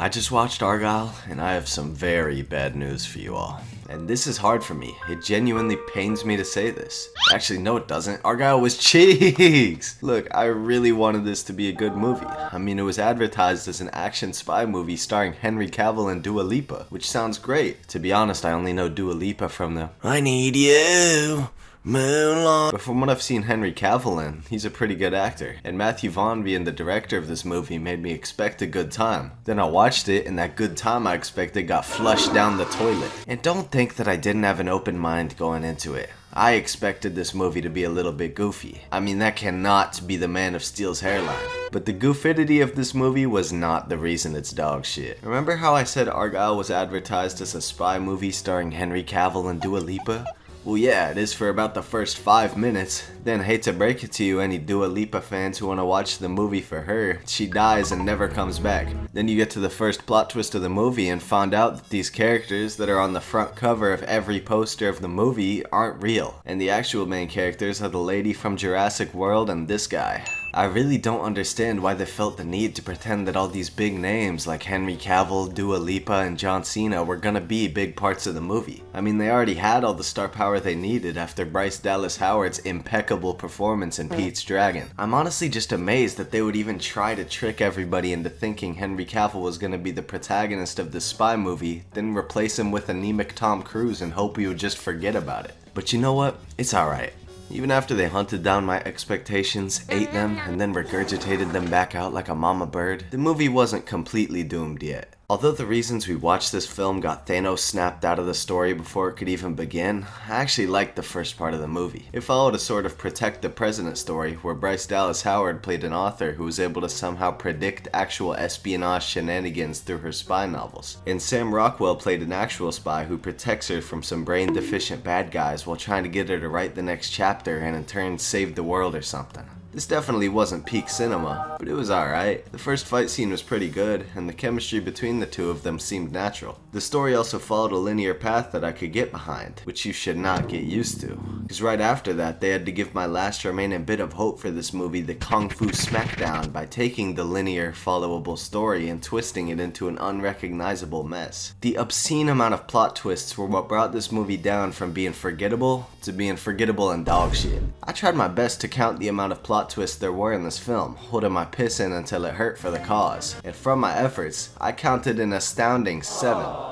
I just watched Argylle, and I have some very bad news for you all. And this is hard for me. It genuinely pains me to say this. Actually, no it doesn't. Argylle was cheeks! Look, I really wanted this to be a good movie. I mean, it was advertised as an action spy movie starring Henry Cavill and Dua Lipa, which sounds great. To be honest, I only know Dua Lipa from the I Need You, Moonlight. But from what I've seen Henry Cavill in, he's a pretty good actor. And Matthew Vaughn being the director of this movie made me expect a good time. Then I watched it, and that good time I expected got flushed down the toilet. And don't think that I didn't have an open mind going into it. I expected this movie to be a little bit goofy. I mean, that cannot be the Man of Steel's hairline. But the goofidity of this movie was not the reason it's dog shit. Remember how I said Argylle was advertised as a spy movie starring Henry Cavill and Dua Lipa? Well, yeah, it is for about the first 5 minutes. Then, hate to break it to you, any Dua Lipa fans who want to watch the movie for her, she dies and never comes back. Then you get to the first plot twist of the movie and find out that these characters that are on the front cover of every poster of the movie aren't real. And the actual main characters are the lady from Jurassic World and this guy. I really don't understand why they felt the need to pretend that all these big names like Henry Cavill, Dua Lipa, and John Cena were gonna be big parts of the movie. I mean, they already had all the star power they needed after Bryce Dallas Howard's impeccable performance in Pete's Dragon. I'm honestly just amazed that they would even try to trick everybody into thinking Henry Cavill was gonna be the protagonist of this spy movie, then replace him with anemic Tom Cruise and hope we would just forget about it. But you know what? It's alright. Even after they hunted down my expectations, ate them, and then regurgitated them back out like a mama bird, the movie wasn't completely doomed yet. Although the reasons we watched this film got Thanos snapped out of the story before it could even begin, I actually liked the first part of the movie. It followed a sort of protect the president story where Bryce Dallas Howard played an author who was able to somehow predict actual espionage shenanigans through her spy novels. And Sam Rockwell played an actual spy who protects her from some brain deficient bad guys while trying to get her to write the next chapter and in turn save the world or something. This definitely wasn't peak cinema, but it was alright. The first fight scene was pretty good, and the chemistry between the two of them seemed natural. The story also followed a linear path that I could get behind, which you should not get used to. Because right after that, they had to give my last remaining bit of hope for this movie the Kung Fu Smackdown by taking the linear, followable story and twisting it into an unrecognizable mess. The obscene amount of plot twists were what brought this movie down from being forgettable to being forgettable and dog shit. I tried my best to count the amount of plot twists there were in this film, holding my piss in until it hurt for the cause. And from my efforts, I counted an astounding 17.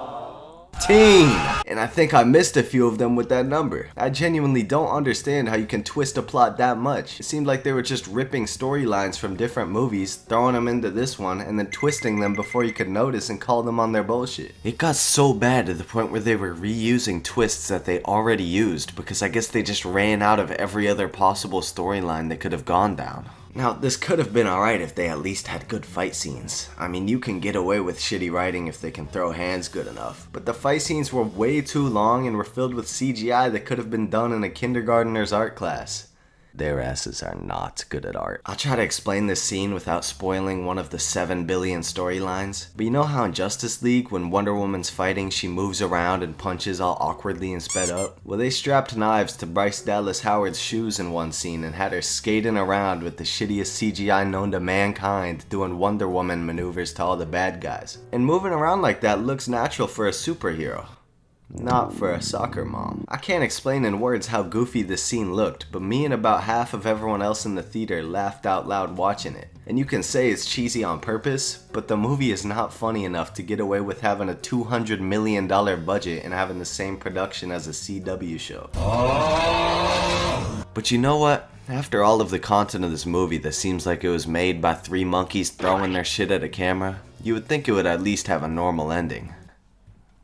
And I think I missed a few of them with that number. I genuinely don't understand how you can twist a plot that much. It seemed like they were just ripping storylines from different movies, throwing them into this one, and then twisting them before you could notice and call them on their bullshit. It got so bad to the point where they were reusing twists that they already used, because I guess they just ran out of every other possible storyline they could have gone down. Now, this could have been alright if they at least had good fight scenes. I mean, you can get away with shitty writing if they can throw hands good enough. But the fight scenes were way too long and were filled with CGI that could have been done in a kindergartner's art class. Their asses are not good at art. I'll try to explain this scene without spoiling one of the 7 billion storylines. But you know how in Justice League, when Wonder Woman's fighting, she moves around and punches all awkwardly and sped up? Well, they strapped knives to Bryce Dallas Howard's shoes in one scene and had her skating around with the shittiest CGI known to mankind, doing Wonder Woman maneuvers to all the bad guys. And moving around like that looks natural for a superhero. Not for a soccer mom. I can't explain in words how goofy this scene looked, but me and about half of everyone else in the theater laughed out loud watching it. And you can say it's cheesy on purpose, but the movie is not funny enough to get away with having a $200 million budget and having the same production as a CW show. But you know what? After all of the content of this movie that seems like it was made by 3 monkeys throwing their shit at a camera, you would think it would at least have a normal ending.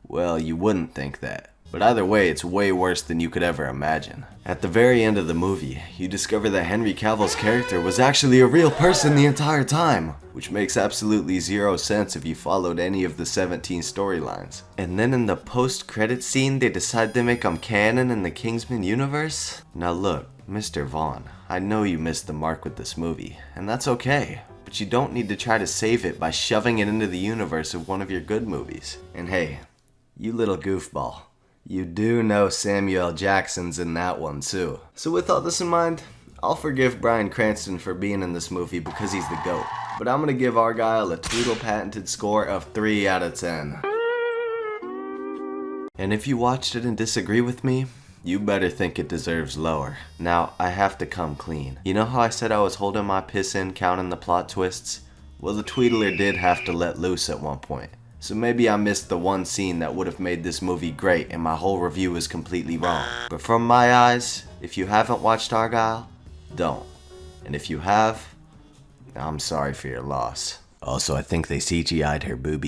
Well, you wouldn't think that. But either way, it's way worse than you could ever imagine. At the very end of the movie, you discover that Henry Cavill's character was actually a real person the entire time, which makes absolutely zero sense if you followed any of the 17 storylines. And then in the post-credits scene, they decide to make him canon in the Kingsman universe? Now look, Mr. Vaughn, I know you missed the mark with this movie, and that's okay. But you don't need to try to save it by shoving it into the universe of one of your good movies. And hey, you little goofball, you do know Samuel L. Jackson's in that one too. So with all this in mind, I'll forgive Bryan Cranston for being in this movie because he's the GOAT. but I'm gonna give Argylle a Tweedle patented score of 3 out of 10. And if you watched it and disagree with me, you better think it deserves lower. Now, I have to come clean. You know how I said I was holding my piss in counting the plot twists? Well, the Tweedler did have to let loose at one point. So maybe I missed the one scene that would have made this movie great and my whole review is completely wrong. But from my eyes, if you haven't watched Argylle, don't. And if you have, I'm sorry for your loss. Also, I think they CGI'd her boobie.